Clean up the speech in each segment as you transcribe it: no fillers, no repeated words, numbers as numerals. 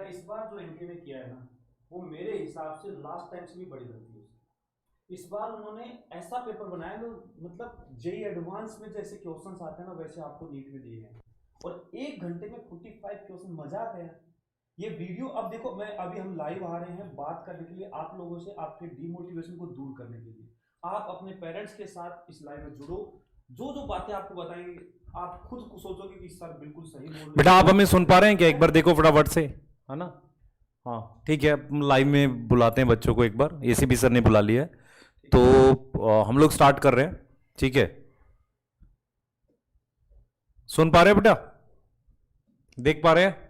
बेटा इस बार जो इनके ने किया है ना, वो मेरे हिसाब से लास्ट टाइम से भी बड़ी गलती है। इस बार उन्होंने ऐसा पेपर बनाया जो मतलब जेई एडवांस में जैसे क्वेश्चंस आते हैं ना, वैसे आपको नीट में दिए गए, और 1 घंटे में 45 क्वेश्चन। मजा आता है ये वीडियो। अब देखो, मैं अभी हम लाइव आ रहे हैं बात करने के लिए आप लोगों से, आपके डिमोटिवेशन को दूर करने के लिए। आप अपने पेरेंट्स के साथ इस लाइव में जुड़ो, जो जो बातें आपको बताएंगे आप खुद को सोचोगे कि सर बिल्कुल सही बोल रहे। बेटा आप हमें सुन पा रहे हैं क्या? एक बार देखो फटाफट से, है ना? हाँ ठीक है, लाइव में बुलाते हैं बच्चों को एक बार, एसीपी सर ने बुला लिया है, तो हम लोग स्टार्ट कर रहे हैं, ठीक है? सुन पा रहे हैं बेटा? देख पा रहे हैं?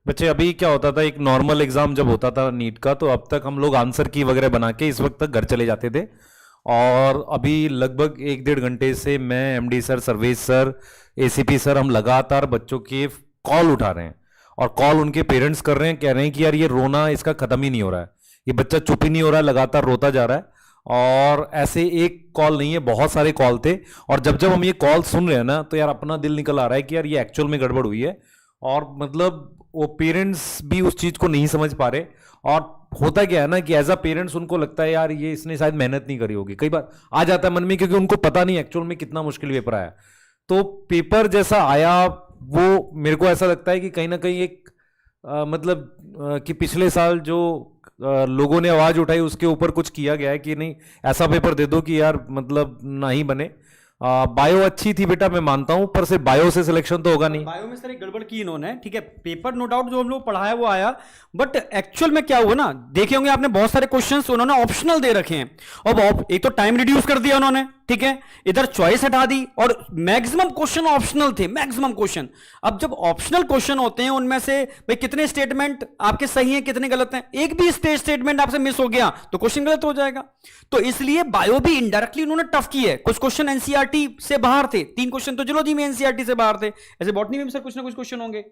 बच्चे अभी क्या होता था, एक नॉर्मल एग्जाम जब होता था नीट का, तो अब तक हम लोग आंसर की वगैरह बना के इस वक्त तक घर चले जाते थे, और अभी लगभग 1-1.5 घंटे से मैं, MD sir, Sarvesh sir, ACP sir, हम लगातार बच्चों के कॉल उठा रहे हैं, और कॉल उनके पेरेंट्स कर रहे हैं, कह रहे हैं कि यार ये रोना इसका खत्म ही नहीं हो रहा है, ये बच्चा चुप ही नहीं हो रहा है, लगातार रोता जा रहा है। और ऐसे एक कॉल नहीं है, बहुत सारे कॉल थे, और जब जब हम ये कॉल सुन रहे हैं ना, तो यार अपना दिल निकल आ रहा है कि यार ये एक्चुअल में गड़बड़ हुई है, और मतलब वो पेरेंट्स भी उस चीज को नहीं समझ पा रहे। और होता क्या है ना कि एज अ पेरेंट्स उनको लगता है यार ये इसने शायद मेहनत नहीं करी होगी, कई बार आ जाता है मन में, क्योंकि उनको पता नहीं एक्चुअल में कितना मुश्किल पेपर आया। तो पेपर जैसा आया, वो मेरे को ऐसा लगता है कि कहीं ना कहीं एक मतलब कि पिछले साल जो लोगों ने आवाज उठाई उसके ऊपर कुछ किया गया है कि नहीं, ऐसा पेपर दे दो कि यार मतलब ना ही बने। बायो अच्छी थी बेटा, मैं मानता हूं, पर सिर्फ बायो से सिलेक्शन तो होगा नहीं। बायो में सर एक गड़बड़ की इन्होंने, ठीक है, पेपर नो डाउट जो हम लोग पढ़ाया वो आया, बट एक्चुअल में क्या हुआ ना, देखे होंगे आपने बहुत सारे क्वेश्चंस उन्होंने ऑप्शनल दे रखे हैं। अब एक तो टाइम रिड्यूस कर दिया उन्होंने, ठीक है, इधर चॉइस हटा दी, और मैक्सिमम क्वेश्चन ऑप्शनल थे, मैक्सिमम क्वेश्चन। अब जब ऑप्शनल क्वेश्चन होते हैं उनमें से भाई कितने स्टेटमेंट आपके सही हैं, कितने गलत हैं, एक भी स्टेटमेंट आपसे मिस हो गया तो क्वेश्चन गलत हो जाएगा। तो इसलिए बायो भी इनडायरेक्टली उन्होंने टफ की है, कुछ क्वेश्चन एनसीईआरटी से बाहर थे, 3 क्वेश्चन तो जूलॉजी में एनसीईआरटी से बाहर थे, ऐसे बॉटनी में भी सर कुछ ना कुछ क्वेश्चन होंगे।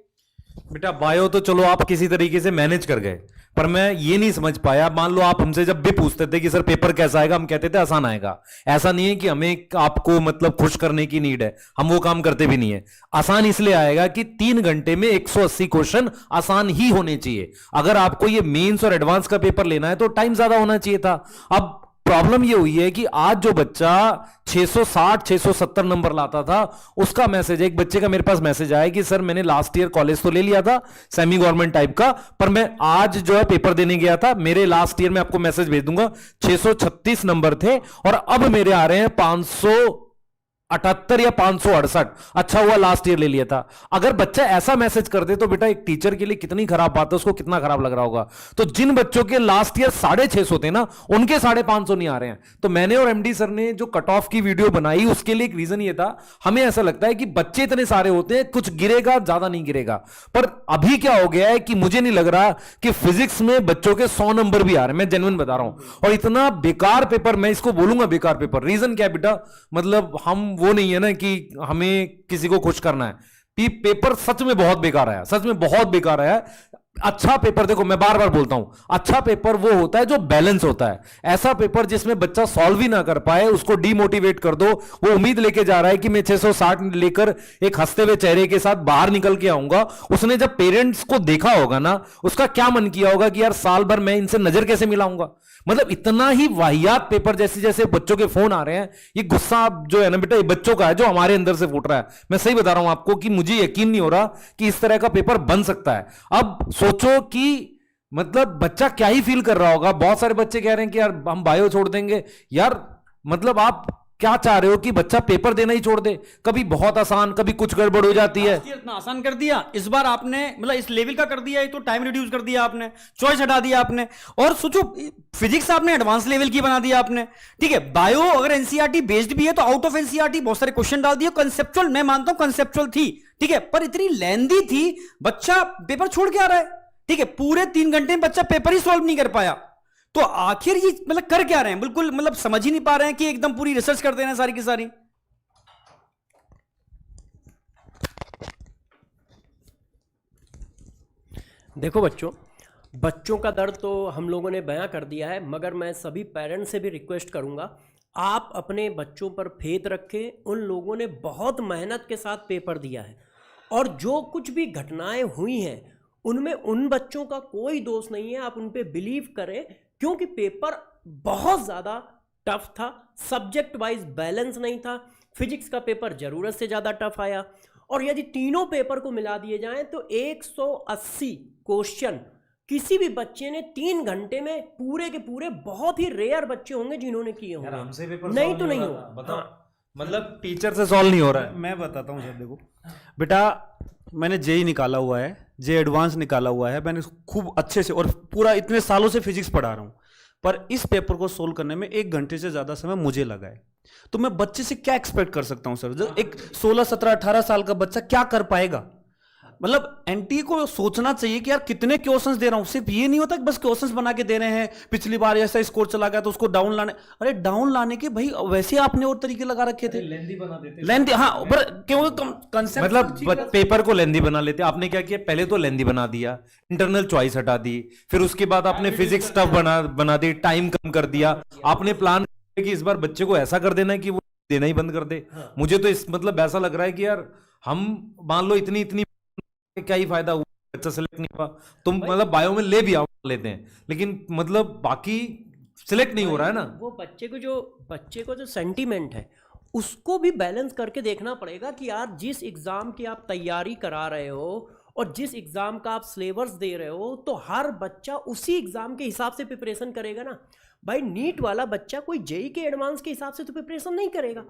बेटा बायो तो चलो आप किसी तरीके से मैनेज कर गए, पर मैं ये नहीं समझ पाया, मान लो आप हमसे जब भी पूछते थे कि सर पेपर कैसा आएगा, हम कहते थे आसान आएगा। ऐसा नहीं है कि हमें आपको मतलब खुश करने की नीड है, हम वो काम करते भी नहीं है। आसान इसलिए आएगा कि 3 घंटे में 180 क्वेश्चन आसान ही होने चाहिए। अगर आपको ये मेंस और एडवांस का पेपर लेना है तो टाइम ज्यादा होना चाहिए था। अब प्रॉब्लम ये हुई है कि आज जो बच्चा 660 670 नंबर लाता था, उसका मैसेज, एक बच्चे का मेरे पास मैसेज आया कि सर मैंने लास्ट ईयर कॉलेज तो ले लिया था सेमी गवर्नमेंट टाइप का, पर मैं आज जो है पेपर देने गया था, मेरे लास्ट ईयर में आपको मैसेज भेज दूंगा, 636 नंबर थे और अब मेरे आ रहे हैं 578 या 568। अच्छा हुआ लास्ट ईयर ले लिया था। अगर बच्चा ऐसा मैसेज कर दे तो बेटा एक टीचर के लिए कितनी खराब बात है, उसको कितना खराब लग रहा होगा। तो जिन बच्चों के लास्ट ईयर 650 थे ना, उनके 550 नहीं आ रहे हैं। तो मैंने और एमडी सर ने जो कट ऑफ की वीडियो बनाई, उसके लिए एक रीजन ये था, हमें ऐसा लगता है कि बच्चे इतने सारे होते हैं, कुछ गिरेगा, ज्यादा नहीं गिरेगा। पर अभी क्या हो गया है कि मुझे नहीं लग रहा कि फिजिक्स में बच्चों के 100 नंबर भी आ रहे हैं, मैं जेन्युइन बता रहा हूं। और इतना बेकार पेपर, मैं इसको बोलूंगा बेकार पेपर। रीजन क्या है बेटा, मतलब हम वो नहीं है ना कि हमें किसी को खुश करना है। पेपर सच में बहुत बेकार आया, सच में बहुत बेकार आया। अच्छा पेपर, देखो मैं बार बार बोलता हूं, अच्छा पेपर वो होता है जो बैलेंस होता है। ऐसा पेपर जिसमें बच्चा सॉल्व ही ना कर पाए, उसको डीमोटिवेट कर दो, वो उम्मीद लेके जा रहा है कि मैं 660 लेकर एक हंसते हुए चेहरे के साथ बाहर निकल के आऊंगा। उसने जब पेरेंट्स को देखा होगा ना, उसका क्या मन किया होगा कि यार साल भर मैं इनसे नजर कैसे मिलाऊंगा। मतलब इतना ही वाहियात पेपर, जैसे जैसे बच्चों के फोन आ रहे हैं, ये गुस्सा जो है ना बेटा, ये बच्चों का है जो हमारे अंदर से फूट रहा है। मैं सही बता रहा हूं आपको कि मुझे यकीन नहीं हो रहा कि इस तरह का पेपर बन सकता है। अब सोचो कि मतलब बच्चा क्या ही फील कर रहा होगा। बहुत सारे बच्चे कह रहे हैं कि यार हम बायो छोड़ देंगे। यार मतलब आप क्या चाह रहे हो कि बच्चा पेपर देना ही छोड़ दे? कभी बहुत आसान, कभी कुछ गड़बड़ हो जाती है। इतना आसान कर दिया, इस बार आपने मतलब इस लेवल का कर दिया है, तो टाइम रिड्यूस कर दिया आपने, चॉइस हटा दिया आपने, और सोचो फिजिक्स आपने एडवांस लेवल की बना दिया आपने, ठीक है। बायो अगर एनसीईआरटी बेस्ड भी है तो आउट ऑफ एनसीईआरटी बहुत सारे क्वेश्चन डाल दिए। कंसेप्चुअल मैं मानता हूं कंसेप्चुअल थी, ठीक है, पर इतनी लेंदी थी, बच्चा पेपर छोड़ के आ रहा है, ठीक है, पूरे 3 घंटे में बच्चा पेपर ही सॉल्व नहीं कर पाया। तो आखिर ये मतलब कर क्या रहे हैं, बिल्कुल मतलब समझ ही नहीं पा रहे हैं कि एकदम पूरी रिसर्च कर दे रहे हैं सारी की सारी। देखो बच्चों, बच्चों का दर्द तो हम लोगों ने बयां कर दिया है, मगर मैं सभी पेरेंट्स से भी रिक्वेस्ट करूंगा, आप अपने बच्चों पर फेथ रखें। उन लोगों ने बहुत मेहनत के साथ पेपर दिया है और जो कुछ भी घटनाएं हुई हैं उनमें उन बच्चों का कोई दोष नहीं है। आप उन पे बिलीव करें, क्योंकि पेपर बहुत ज़्यादा टफ था, सब्जेक्ट वाइज बैलेंस नहीं था। फिजिक्स का पेपर ज़रूरत से ज़्यादा टफ आया और यदि तीनों पेपर को मिला दिए जाएं तो 180 क्वेश्चन किसी भी बच्चे ने 3 घंटे में पूरे के पूरे, बहुत ही रेयर बच्चे होंगे जिन्होंने किए होंगे। हमसे पेपर नहीं तो नहीं हो हो। रहा था, बताओ। मतलब टीचर से सॉल्व नहीं हो रहा है। मैं बताता हूँ सर, देखो बेटा, मैंने जेई निकाला हुआ है, जे एडवांस निकाला हुआ है, मैंने खूब अच्छे से और पूरा इतने सालों से फिजिक्स पढ़ा रहा हूँ, पर इस पेपर को सोल्व करने में 1 घंटे से ज्यादा समय मुझे लगा है। तो मैं बच्चे से क्या एक्सपेक्ट कर सकता हूं सर? जो एक 16, 17, 18 साल का बच्चा क्या कर पाएगा? मतलब एनटी को सोचना चाहिए कि यार कितने क्वेश्चंस दे रहा हूं। सिर्फ ये नहीं होता कि बस क्वेश्चंस बना के दे रहे हैं, पिछली बार ऐसा स्कोर चला गया तो उसको डाउन लाने। अरे डाउन लाने के भाई वैसे आपने और तरीके लगा रखे थे, लेंदी बना देते, लेंदी। हाँ, पर क्योंकि कंसेप्ट मतलब पेपर को लेंदी बना लेते। आपने क्या किया, पहले तो लेंदी बना दिया, इंटरनल चॉइस हटा दी, फिर उसके बाद आपने फिजिक्स टफ बना दी, टाइम कम कर दिया। आपने प्लान किया कि इस बार बच्चे को ऐसा कर देना कि वो देना ही बंद कर दे। मुझे तो इस मतलब ऐसा लग रहा है कि यार हम मान लो इतनी क्या ही फायदा हुआ, बच्चा सिलेक्ट नहीं हुआ। तुम मतलब बायो में ले भी आओ लेते हैं, लेकिन मतलब बाकी सिलेक्ट नहीं हो रहा है ना। वो बच्चे को जो सेंटीमेंट है उसको भी बैलेंस करके देखना पड़ेगा कि यार जिस एग्जाम की आप तैयारी करा रहे हो और जिस एग्जाम का आप सिलेबस दे रहे हो, तो हर बच्चा उसी एग्जाम के हिसाब से प्रिपरेशन करेगा ना। भाई नीट वाला बच्चा कोई जेई के एडवांस के हिसाब से तो प्रिपरेशन नहीं करेगा,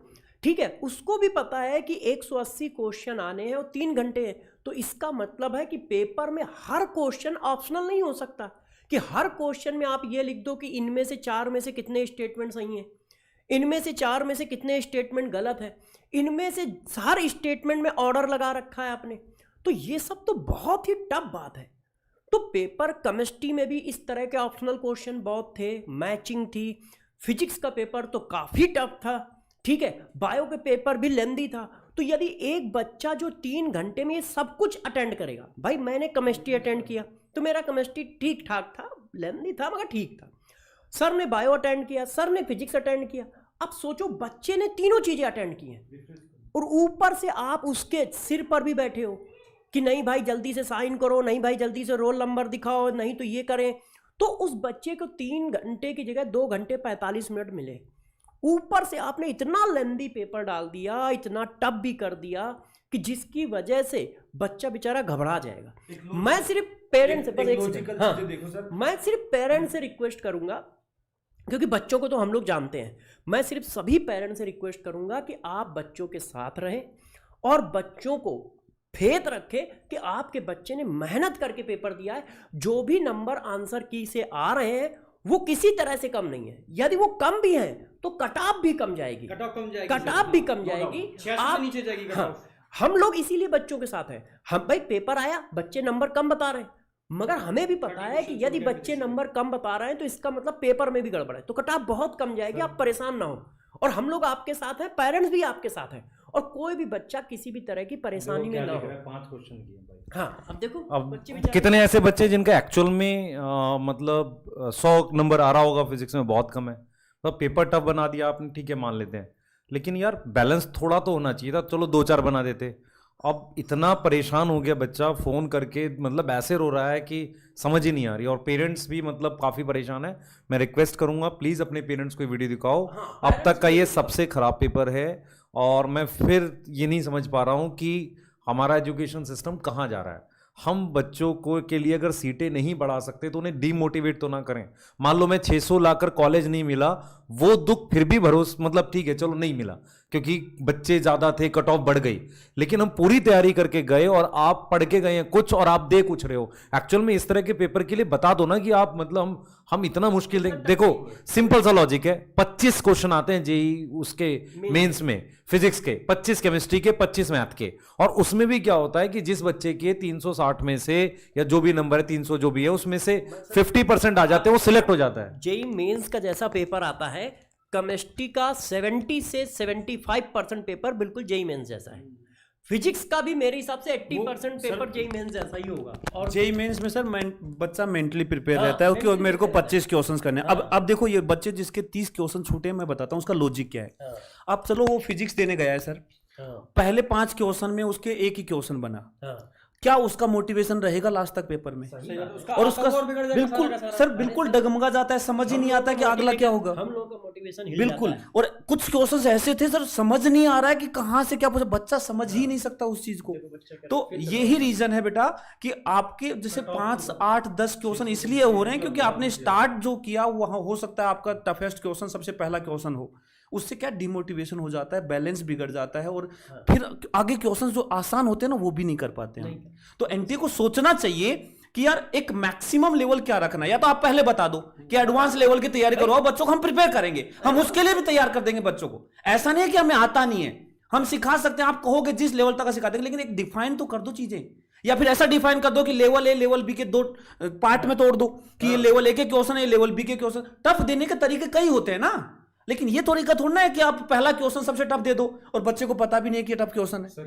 ठीक है। उसको भी पता है कि 180 क्वेश्चन आने हैं और 3 घंटे हैं, तो इसका मतलब है कि पेपर में हर क्वेश्चन ऑप्शनल नहीं हो सकता कि हर क्वेश्चन में आप ये लिख दो कि इनमें से 4 में से कितने स्टेटमेंट सही हैं, इनमें से 4 में से कितने स्टेटमेंट गलत है, इनमें से हर स्टेटमेंट में ऑर्डर लगा रखा है आपने। तो ये सब तो बहुत ही टफ बात है। तो पेपर केमिस्ट्री में भी इस तरह के ऑप्शनल क्वेश्चन बहुत थे, मैचिंग थी। फिजिक्स का पेपर तो काफ़ी टफ था, ठीक है। बायो के पेपर भी लेंदी था। तो यदि एक बच्चा जो 3 घंटे में ये सब कुछ अटेंड करेगा, भाई मैंने केमिस्ट्री अटेंड किया तो मेरा केमिस्ट्री ठीक ठाक था, लेंदी था मगर ठीक था। सर ने बायो अटेंड किया, सर ने फिजिक्स अटेंड किया। अब सोचो बच्चे ने तीनों चीज़ें अटेंड की हैं और ऊपर से आप उसके सिर पर भी बैठे हो कि नहीं भाई जल्दी से साइन करो, नहीं भाई जल्दी से रोल नंबर दिखाओ, नहीं तो ये करें। तो उस बच्चे को 3 घंटे की जगह 2 घंटे 45 मिनट मिले। ऊपर से आपने इतना लेंदी पेपर डाल दिया, इतना टफ भी कर दिया कि जिसकी वजह से बच्चा बेचारा घबरा जाएगा। मैं सिर्फ पेरेंट्स से मैं सिर्फ पेरेंट्स से रिक्वेस्ट करूंगा, क्योंकि बच्चों को तो हम लोग जानते हैं। मैं सिर्फ सभी पेरेंट्स से रिक्वेस्ट करूंगा कि आप बच्चों के साथ रहें और बच्चों को फेथ रखें कि आपके बच्चे ने मेहनत करके पेपर दिया है। जो भी नंबर आंसर की से आ रहे हैं वो किसी तरह से कम नहीं है। यदि वो कम भी हैं तो कट ऑफ भी कम जाएगी, आप नीचे जाएगी। हाँ, हम लोग इसीलिए बच्चों के साथ हैं। हम भाई पेपर आया, बच्चे नंबर कम बता रहे हैं, मगर हमें भी पता है कि यदि बच्चे नंबर कम बता रहे हैं तो इसका मतलब पेपर में भी गड़बड़ है, तो कट ऑफ बहुत कम जाएगी। आप परेशान ना हो, और हम लोग आपके साथ हैं, पेरेंट्स भी आपके साथ हैं, और कोई भी बच्चा किसी भी तरह की परेशानी में ना हो। 5 क्वेश्चन किए भाई। हाँ, अब देखो अब बच्चे कितने ऐसे बच्चे जिनका एक्चुअल में मतलब 100 नंबर आ रहा होगा फिजिक्स में, बहुत कम है, तो पेपर टफ बना दिया आपने, ठीक है मान लेते हैं, लेकिन यार बैलेंस थोड़ा तो होना चाहिए था। चलो 2-4 बना देते। अब इतना परेशान हो गया बच्चा, फ़ोन करके मतलब ऐसे रो रहा है कि समझ ही नहीं आ रही, और पेरेंट्स भी मतलब काफ़ी परेशान है। मैं रिक्वेस्ट करूंगा प्लीज़ अपने पेरेंट्स को वीडियो दिखाओ। अब तक का ये सबसे ख़राब पेपर है, और मैं फिर ये नहीं समझ पा रहा हूँ कि हमारा एजुकेशन सिस्टम कहाँ जा रहा है। हम बच्चों को के लिए अगर सीटें नहीं बढ़ा सकते तो उन्हें डीमोटिवेट तो ना करें। मान लो मैं 600 लाकर कॉलेज नहीं मिला, वो दुख फिर भी मतलब ठीक है चलो नहीं मिला क्योंकि बच्चे ज़्यादा थे, कट ऑफ बढ़ गई, लेकिन हम पूरी तैयारी करके गए और आप पढ़ के गए हैं कुछ और आप दे कुछ रहे हो। एक्चुअल में इस तरह के पेपर के लिए बता दो ना कि आप मतलब हम इतना मुश्किल देखो, सिंपल सा लॉजिक है। 25 क्वेश्चन आते हैं जेई उसके मेंस में, फिजिक्स के 25, केमिस्ट्री के 25, मैथ के, और उसमें भी क्या होता है कि जिस बच्चे के 360 में से या जो भी नंबर है 300 जो भी है उसमें से 50% आ जाते हैं, वो सिलेक्ट हो जाता है। जेई मेंस का जैसा पेपर आता है, केमिस्ट्री का 70 से 75% पेपर बिल्कुल जेई मेंस जैसा है। फिजिक्स का भी मेरे हिसाब से 80% पेपर जेई मेंस जैसा ही होगा। और जेई मेंस में सर बच्चा मेंटली प्रिपेयर रहता है कि mentally मेरे को prepare 25 क्वेश्चंस करने हैं। अब देखो ये बच्चे जिसके 30 क्वेश्चन छूटे हैं, मैं बताता हूँ उसका लॉजिक क्या है। अब चलो वो फिजिक्स देने गया है सर, पहले 5 क्वेश्चन में उसके एक ही क्वेश्चन बना, क्या उसका मोटिवेशन रहेगा लास्ट तक पेपर में? और उसका बिल्कुल सर बिल्कुल डगमगा जाता है, समझ ही नहीं आता कि अगला क्या होगा। हम लोगों का मोटिवेशन बिल्कुल। और कुछ क्वेश्चंस ऐसे थे सर, समझ नहीं आ रहा है कि कहां से क्या पूछा, बच्चा समझ ही नहीं सकता उस चीज को। तो यही रीजन है बेटा कि आपके जैसे 5, 8, 10 क्वेश्चन इसलिए हो रहे हैं क्योंकि आपने स्टार्ट जो किया वहां हो सकता है आपका टफेस्ट क्वेश्चन सबसे पहला क्वेश्चन हो, उससे क्या डिमोटिवेशन हो जाता है, बैलेंस बिगड़ जाता है और फिर आगे क्वेश्चंस जो आसान होते हैं ना वो भी नहीं कर पाते हैं। तो एनटीए को सोचना चाहिए कि यार एक मैक्सिमम लेवल क्या रखना है, या तो आप पहले बता दो कि एडवांस लेवल की तैयारी करो, बच्चों को हम प्रिपेयर करेंगे, हम उसके लिए भी तैयार कर देंगे बच्चों को। ऐसा नहीं है कि हमें आता नहीं है, हम सिखा सकते हैं, आप कहोगे जिस लेवल तक सिखा देंगे, लेकिन एक डिफाइन तो कर दो चीजें, या फिर ऐसा डिफाइन कर दो कि लेवल ए लेवल बी के 2 पार्ट में तोड़ दो कि ये लेवल ए के क्वेश्चन है, लेवल बी के क्वेश्चन। टफ देने के तरीके कई होते हैं ना, लेकिन ये तरीका थोड़ा है कि आप पहला क्वेश्चन सबसे टफ दे दो और बच्चे को पता भी नहीं कि टफ क्वेश्चन है।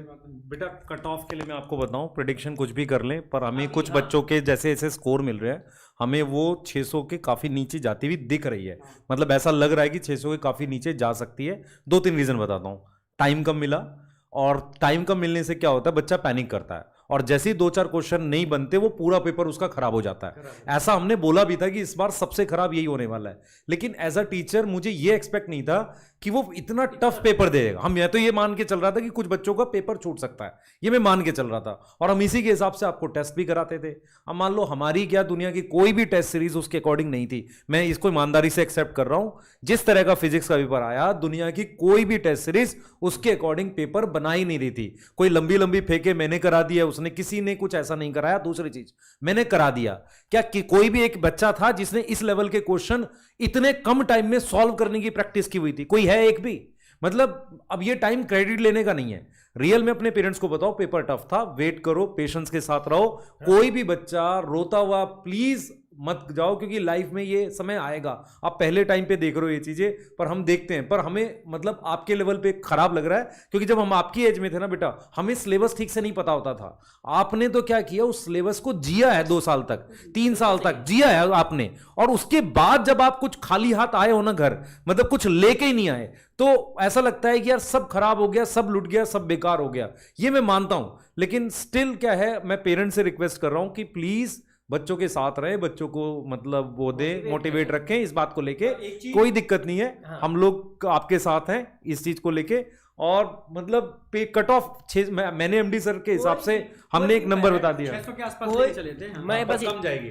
बेटा कट ऑफ के लिए मैं आपको बताऊं, प्रेडिक्शन कुछ भी कर लें पर हमें कुछ बच्चों के जैसे ऐसे स्कोर मिल रहे हैं, हमें वो 600 के काफी नीचे जाती हुई दिख रही है। मतलब ऐसा लग रहा है कि 600 के काफी नीचे जा सकती है। 2-3 रीजन बताता हूँ। टाइम कम मिला, और टाइम कम मिलने से क्या होता है, बच्चा पैनिक करता है और जैसे ही 2-4 क्वेश्चन नहीं बनते वो पूरा पेपर उसका खराब हो जाता है। ऐसा हमने बोला भी था कि इस बार सबसे खराब यही होने वाला है, लेकिन एज अ टीचर मुझे ये एक्सपेक्ट नहीं था कि वो इतना टफ पेपर देगा। मैं तो ये मान के चल रहा था कि कुछ बच्चों का पेपर छूट सकता है, ये मैं मान के चल रहा था, और हम इसी के हिसाब से आपको टेस्ट भी कराते थे। अब मान लो हमारी क्या दुनिया की कोई भी टेस्ट सीरीज उसके अकॉर्डिंग नहीं थी, मैं इसको ईमानदारी से एक्सेप्ट कर रहा हूं। जिस तरह का फिजिक्स का पेपर आया, दुनिया की कोई भी टेस्ट सीरीज उसके अकॉर्डिंग पेपर बना ही नहीं रही थी। कोई लंबी लंबी फेंके मैंने करा दिया, उसने किसी ने कुछ ऐसा नहीं कराया। दूसरी चीज मैंने करा दिया क्या कि कोई भी एक बच्चा था जिसने इस लेवल के क्वेश्चन इतने कम टाइम में सॉल्व करने की प्रैक्टिस की हुई थी? कोई है एक भी? मतलब अब ये टाइम क्रेडिट लेने का नहीं है, रियल में अपने पेरेंट्स को बताओ पेपर टफ था, वेट करो, पेशेंस के साथ रहो। कोई भी बच्चा रोता हुआ प्लीज मत जाओ, क्योंकि लाइफ में ये समय आएगा। आप पहले टाइम पे देख रहे हो ये चीजें, पर हम देखते हैं, पर हमें मतलब आपके लेवल पे खराब लग रहा है, क्योंकि जब हम आपकी एज में थे ना बेटा, हमें सिलेबस ठीक से नहीं पता होता था। आपने तो क्या किया, उस सिलेबस को जिया है 2 साल तक, 3 साल तक जिया है आपने, और उसके बाद जब आप कुछ खाली हाथ आए हो ना घर, मतलब कुछ लेके ही नहीं आए, तो ऐसा लगता है कि यार सब खराब हो गया, सब लुट गया, सब बेकार हो गया। ये मैं मानता हूं, लेकिन स्टिल क्या है, मैं पेरेंट्स से रिक्वेस्ट कर रहा हूं कि प्लीज बच्चों के साथ रहे, बच्चों को मतलब वो दे, मोटिवेट रखें इस बात को लेके। कोई दिक्कत नहीं है, हम लोग आपके साथ हैं इस चीज को लेके। और मतलब पे कट ऑफ 6, मैंने एमडी सर के हिसाब से हमने एक नंबर बता दिया 600 के आसपास लेके चले थे। मैं बस कम जाएगी,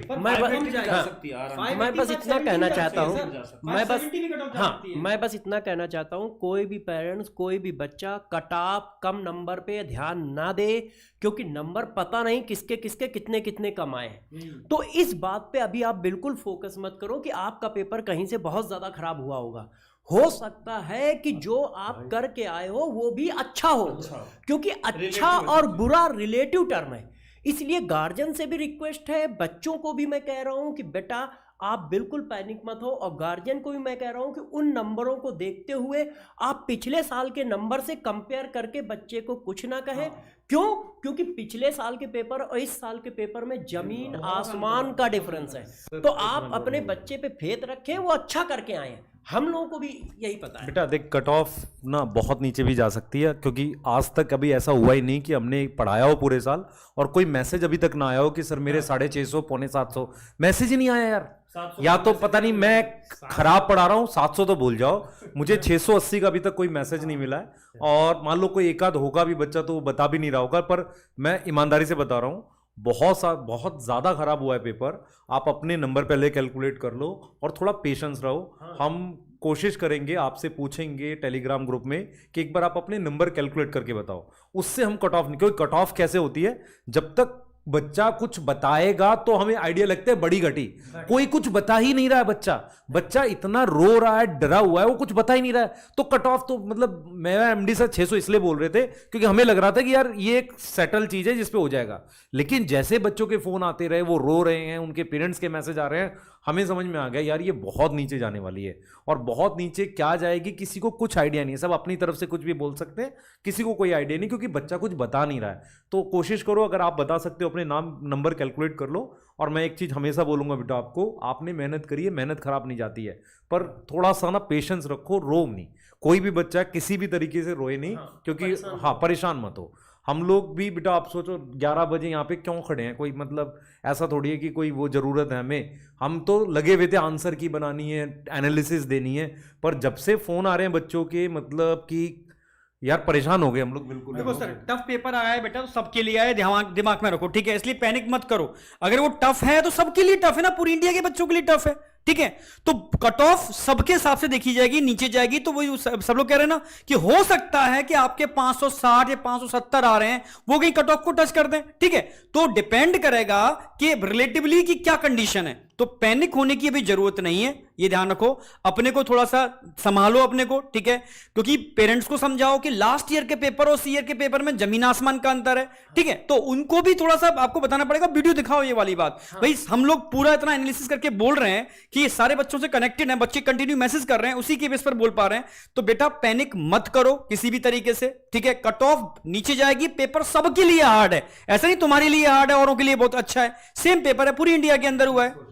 मैं बस इतना कहना चाहता हूँ, मैं बस इतना कहना चाहता हूँ, कोई भी पेरेंट्स, कोई भी बच्चा कट ऑफ कम नंबर पे ध्यान ना दे, क्योंकि नंबर पता नहीं किसके किसके कितने कितने कम आए। तो इस बात पे अभी आप बिल्कुल फोकस मत करो कि आपका पेपर कहीं से बहुत ज्यादा खराब हुआ होगा। हो सकता है कि जो आप करके आए हो वो भी अच्छा हो, क्योंकि अच्छा और बुरा रिलेटिव टर्म है। इसलिए गार्जियन से भी रिक्वेस्ट है, बच्चों को भी मैं कह रहा हूं कि बेटा आप बिल्कुल पैनिक मत हो, और गार्जियन को भी मैं कह रहा हूं कि उन नंबरों को देखते हुए आप पिछले साल के नंबर से कंपेयर करके बच्चे को कुछ ना कहें। क्यों? क्योंकि पिछले साल के पेपर और इस साल के पेपर में जमीन आसमान का डिफरेंस है। तो आप अपने बच्चे पे फेथ रखें, वो अच्छा करके आए हैं, हम लोगों को भी यही पता है। बेटा देख, कट ऑफ ना बहुत नीचे भी जा सकती है, क्योंकि आज तक कभी ऐसा हुआ ही नहीं कि हमने पढ़ाया हो पूरे साल और कोई मैसेज अभी तक ना आया हो कि सर मेरे 650 पौने 700, मैसेज ही नहीं आया यार। या तो पता नहीं मैं खराब पढ़ा रहा हूँ, 700 तो भूल जाओ, मुझे 680 का अभी तक कोई मैसेज नहीं मिला है। और मान लो कोई एक आध होगा भी बच्चा तो वो बता भी नहीं रहा होगा, पर मैं ईमानदारी से बता रहा हूँ बहुत ज़्यादा खराब हुआ है पेपर। आप अपने नंबर पहले कैलकुलेट कर लो और थोड़ा पेशेंस रहो। हम कोशिश करेंगे, आपसे पूछेंगे टेलीग्राम ग्रुप में कि एक बार आप अपने नंबर कैलकुलेट करके बताओ, उससे हम कट ऑफ नहीं। क्योंकि कट ऑफ कैसे होती है, जब तक बच्चा कुछ बताएगा तो हमें आइडिया लगता है बड़ी घटी, कोई कुछ बता ही नहीं रहा है, बच्चा इतना रो रहा है, डरा हुआ है, वो कुछ बता ही नहीं रहा है, तो कट ऑफ तो मतलब मेरा एमडी सर 600 इसलिए बोल रहे थे क्योंकि हमें लग रहा था कि यार ये एक सेटल चीज है जिस पे हो जाएगा। लेकिन जैसे बच्चों के फोन आते रहे, वो रो रहे हैं, उनके पेरेंट्स के मैसेज आ रहे हैं, हमें समझ में आ गया यार ये बहुत नीचे जाने वाली है, और बहुत नीचे क्या जाएगी किसी को कुछ आइडिया नहीं है, सब अपनी तरफ से कुछ भी बोल सकते हैं, किसी को कोई आइडिया नहीं, क्योंकि बच्चा कुछ बता नहीं रहा है। तो कोशिश करो, अगर आप बता सकते हो अपने नंबर कैलकुलेट कर लो। और मैं एक चीज़ हमेशा बोलूँगा बेटा आपको, आपने मेहनत करी है, मेहनत खराब नहीं जाती है, पर थोड़ा सा ना पेशेंस रखो, रो नहीं। कोई भी बच्चा किसी भी तरीके से रोए नहीं, क्योंकि परेशान मत हो। हम लोग भी बेटा आप सोचो 11 बजे यहाँ पे क्यों खड़े हैं, कोई मतलब ऐसा थोड़ी है कि कोई वो ज़रूरत है हमें, हम तो लगे हुए थे आंसर की बनानी है, एनालिसिस देनी है। पर जब से फ़ोन आ रहे हैं बच्चों के, मतलब कि यार परेशान हो गए हम लोग बिल्कुल। देखो सर, टफ पेपर आया है बेटा तो सबके लिए आया है, दिमाग में रखो, ठीक है? इसलिए पैनिक मत करो। अगर वो टफ है तो सबके लिए टफ है ना, पूरी इंडिया के बच्चों के लिए टफ है, ठीक है? तो कट ऑफ सबके हिसाब से देखी जाएगी, नीचे जाएगी तो वही सब लोग कह रहे हैं ना कि हो सकता है कि आपके 560 या 570 आ रहे हैं, वो कहीं कट ऑफ को टच कर दें, ठीक है? तो डिपेंड करेगा कि रिलेटिवली की क्या कंडीशन है। तो पैनिक होने की अभी जरूरत नहीं है, ये ध्यान रखो। अपने को थोड़ा सा संभालो अपने को, ठीक है? क्योंकि पेरेंट्स को समझाओ कि लास्ट ईयर के पेपर और सी ईयर के पेपर में जमीन आसमान का अंतर है, ठीक है? तो उनको भी थोड़ा सा आपको बताना पड़ेगा, वीडियो दिखाओ ये वाली बात। भाई हम लोग पूरा इतना एनालिसिस करके बोल रहे हैं कि ये सारे बच्चों से कनेक्टेड हैं, बच्चे कंटिन्यू मैसेज कर रहे हैं, उसी के बेस पर बोल पा रहे हैं। तो बेटा पैनिक मत करो किसी भी तरीके से, ठीक है? कट ऑफ नीचे जाएगी, पेपर सबके लिए हार्ड है, ऐसा नहीं तुम्हारे लिए हार्ड है औरों के लिए बहुत अच्छा है, सेम पेपर है, पूरी इंडिया के अंदर हुआ है,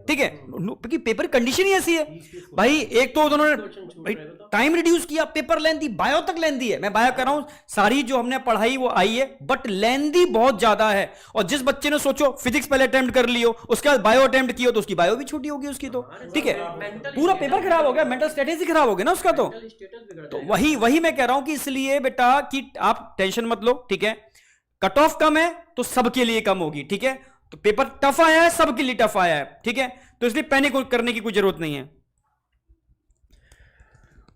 ठीक है? क्योंकि पेपर कंडीशन ही ऐसी है भाई। एक तो उन्होंने टाइम रिड्यूस किया, पेपर लेंदी, बायो तक लेंदी है। मैं बायो कर रहा हूं, सारी जो हमने पढ़ाई वो आई है, बट लेंदी बहुत ज्यादा है। और जिस बच्चे ने सोचो फिजिक्स पहले अटेम्प्ट कर लियो, उसके बाद बायो अटेम्प्ट किया, तो उसकी बायो भी छूटी होगी उसकी, तो ठीक है? पूरा पेपर खराब हो गया, मेंटल स्ट्रेटेजी खराब हो गया ना उसका। तो वही मैं कह रहा हूं कि इसलिए बेटा कि आप टेंशन मत लो, ठीक है? कट ऑफ कम है तो सबके लिए कम होगी, ठीक है? तो पेपर टफ आया है, सबके लिए टफ आया है, ठीक है? तो इसलिए पैनिक करने की कोई जरूरत नहीं है।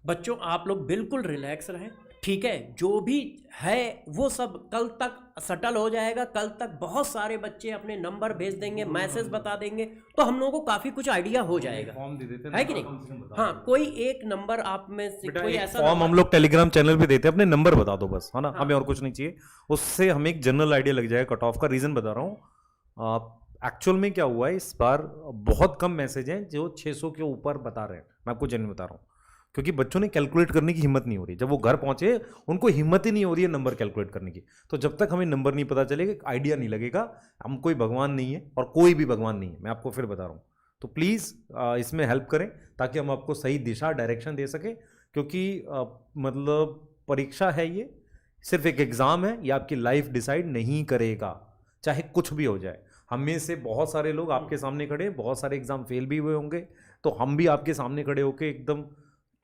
बच्चों आप लोग बिल्कुल रिलैक्स रहें, ठीक है? जो भी है वो सब कल तक सेटल हो जाएगा। कल तक बहुत सारे बच्चे अपने नंबर भेज देंगे, मैसेज बता देंगे, तो हम लोगों को काफी कुछ आइडिया हो जाएगा, फॉर्म दे देते है कि नहीं? हाँ, कोई एक नंबर आप में से कोई ऐसा फॉर्म हम लोग टेलीग्राम चैनल पे देते हैं, अपने नंबर बता दो बस, है ना? हमें और कुछ नहीं चाहिए, उससे हमें एक जनरल आइडिया लग जाएगा कट ऑफ का। रीजन बता रहा हूँ, एक्चुअल में क्या हुआ है इस बार, बहुत कम मैसेज हैं जो 600 के ऊपर बता रहे हैं। मैं आपको जेन्युइन बता रहा हूँ, क्योंकि बच्चों ने कैलकुलेट करने की हिम्मत नहीं हो रही। जब वो घर पहुंचे उनको हिम्मत ही नहीं हो रही है नंबर कैलकुलेट करने की। तो जब तक हमें नंबर नहीं पता चलेगा, आइडिया नहीं लगेगा, हम कोई भगवान नहीं है और कोई भी भगवान नहीं है, मैं आपको फिर बता रहा हूँ। तो प्लीज़ इसमें हेल्प करें ताकि हम आपको सही दिशा डायरेक्शन दे सकें, क्योंकि मतलब परीक्षा है, ये सिर्फ एक एग्ज़ाम है, ये आपकी लाइफ डिसाइड नहीं करेगा, चाहे कुछ भी हो जाए। हम में से बहुत सारे लोग आपके सामने खड़े, बहुत सारे एग्जाम फेल भी हुए होंगे, तो हम भी आपके सामने खड़े होके एकदम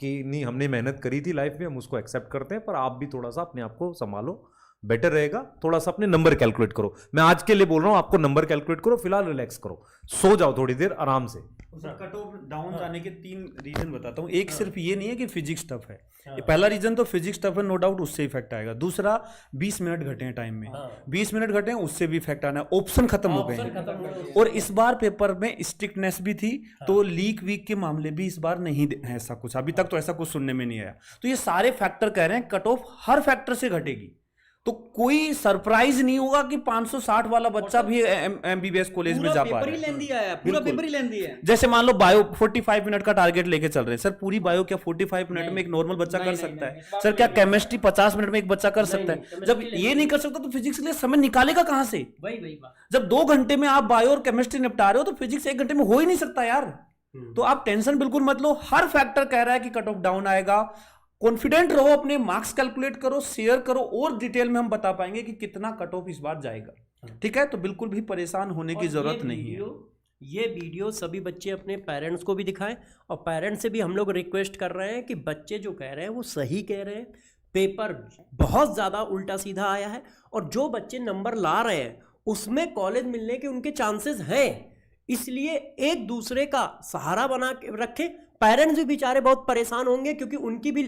कि नहीं हमने मेहनत करी थी लाइफ में, हम उसको एक्सेप्ट करते हैं, पर आप भी थोड़ा सा अपने आप को संभालो, बेटर रहेगा। थोड़ा सा अपने नंबर कैलकुलेट करो, मैं आज के लिए बोल रहा हूँ, आपको नंबर कैलकुलेट करो, फिलहाल रिलैक्स करो, सो जाओ थोड़ी देर आराम से। कट ऑफ डाउन जाने के 3 रीजन बताता हूँ। एक सिर्फ ये नहीं है कि फिजिक्स टफ है, ये पहला रीजन तो फिजिक्स टफ है, नो डाउट उससे इफेक्ट आएगा। दूसरा 20 मिनट घटे हैं टाइम में, 20 मिनट घटे हैं, उससे भी इफेक्ट आना है। ऑप्शन खत्म हो गए हैं, और इस बार पेपर में स्ट्रिक्टनेस भी थी, तो लीक वीक के मामले भी इस बार नहीं है ऐसा कुछ, अभी तक तो ऐसा कुछ सुनने में नहीं आया। तो ये सारे फैक्टर कह रहे हैं कट ऑफ हर फैक्टर से घटेगी, तो कोई सरप्राइज नहीं होगा कि 560 वाला बच्चा भी एमबीबीएस कॉलेज में जा पा रहा है। पूरा पेपर ही लेंदी है। जैसे मान लो बायो 45 मिनट का टारगेट लेके चल रहे हैं, सर पूरी बायो क्या 45 मिनट में एक नॉर्मल बच्चा कर सकता है? सर क्या केमिस्ट्री 50 मिनट में एक बच्चा कर सकता है? जब ये नहीं कर सकता तो फिजिक्स के लिए समय निकालेगा कहां से? वही जब 2 घंटे में आप बायो और केमिस्ट्री निपटा रहे हो, तो फिजिक्स 1 घंटे में हो ही नहीं सकता यार। तो आप टेंशन बिल्कुल मत लो, हर फैक्टर कह रहा है कि कट ऑफ डाउन आएगा। कॉन्फिडेंट रहो, अपने मार्क्स कैलकुलेट करो, शेयर करो, और डिटेल में हम बता पाएंगे कि कितना कट ऑफ इस बार जाएगा, ठीक है? तो बिल्कुल भी परेशान होने की जरूरत नहीं है। ये वीडियो सभी बच्चे अपने पेरेंट्स को भी दिखाएं, और पेरेंट्स से भी हम लोग रिक्वेस्ट कर रहे हैं कि बच्चे जो कह रहे हैं वो सही कह रहे हैं। पेपर बहुत ज़्यादा उल्टा सीधा आया है, और जो बच्चे नंबर ला रहे हैं उसमें कॉलेज मिलने के उनके चांसेस हैं, इसलिए एक दूसरे का सहारा बना के रखें। पेरेंट्स भी बेचारे बहुत परेशान होंगे, क्योंकि उनकी भी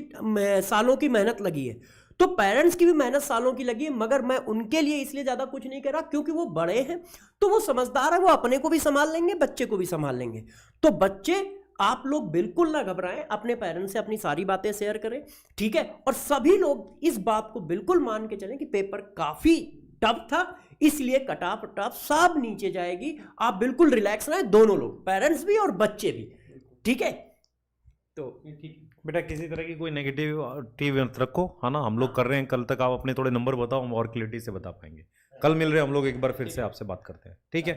सालों की मेहनत लगी है, तो पेरेंट्स की भी मेहनत सालों की लगी है। मगर मैं उनके लिए इसलिए ज़्यादा कुछ नहीं कह रहा, क्योंकि वो बड़े हैं, तो वो समझदार है, वो अपने को भी संभाल लेंगे, बच्चे को भी संभाल लेंगे। तो बच्चे आप लोग बिल्कुल ना घबराएं, अपने पेरेंट्स से अपनी सारी बातें शेयर करें, ठीक है? और सभी लोग इस बात को बिल्कुल मान के चलें कि पेपर काफ़ी टफ था, इसलिए कट ऑफ सब नीचे जाएगी। आप बिल्कुल रिलैक्स रहे, दोनों लोग, पेरेंट्स भी और बच्चे भी, ठीक है। तो बेटा किसी तरह की कोई नेगेटिव मत रखो, है ना, हम लोग कर रहे हैं, कल तक आप अपने थोड़े नंबर बताओ, हम और क्लियरिटी से बता पाएंगे। कल मिल रहे हैं हम लोग, एक बार फिर से आपसे बात करते हैं, ठीक है।